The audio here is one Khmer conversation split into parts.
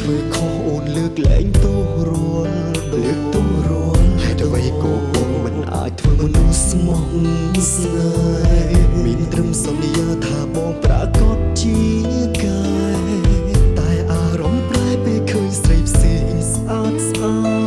ធ្វើខុសអូនលើកលែងទោសរាល់លើកទោសរាល់ហេតុអ្វីក៏បងមិនអាចធ្វើមនុស្សស្មោះស្នេហ៍មានត្រឹមសន្យាថាបងប្រកបជាកាយតែអារម្មណ៍ប្រែពេលឃើញស្រីផ្សេងស្អាតស្អាត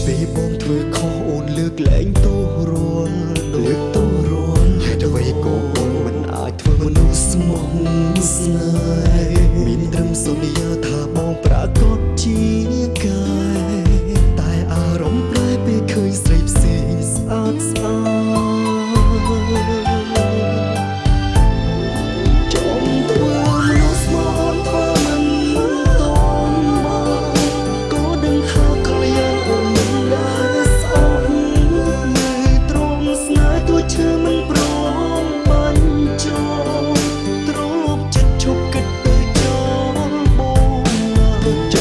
ពេលបងធ្វើខុសអូនលើកលែងទោសរាល់លើកទោសរាល់ហេតុអ្វីក៏បងមិនអាចធ្វើមនុស្សស្មោះស្នេហ៍មានត្រឹមសន្យាថាបងប្រកបជាកាយតែអារម្មណ៍ប្រែពេលឃើញស្រីផ្សេងស្អាតស្អាតច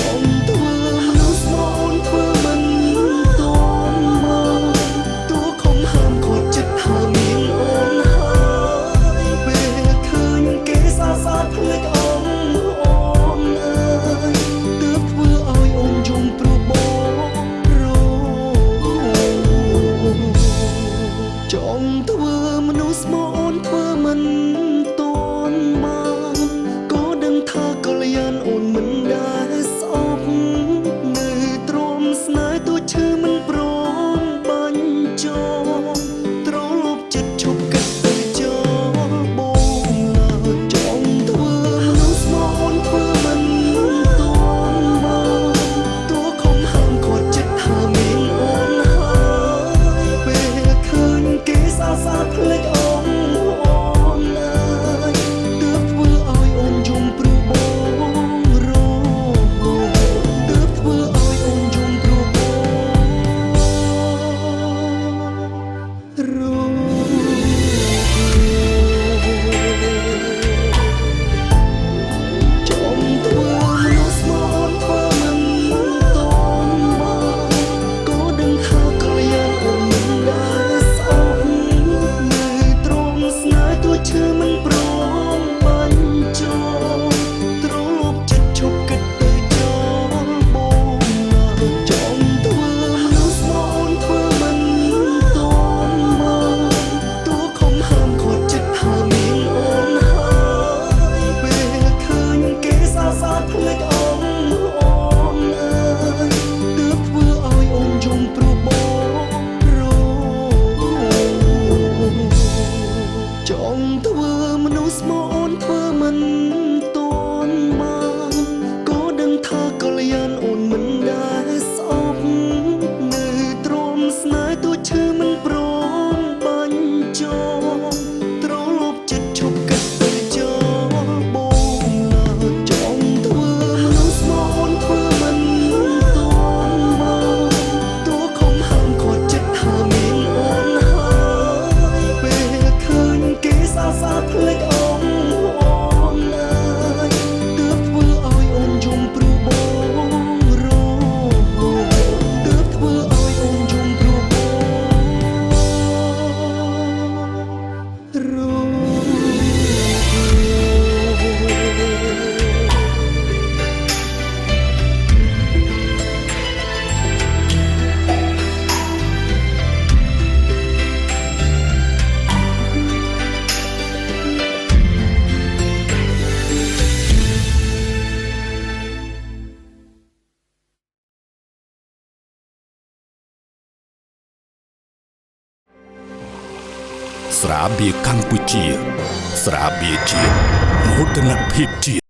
ស្រាបៀរកម្ពុជាស្រាបៀរជាតិមោទនភាពជាតិ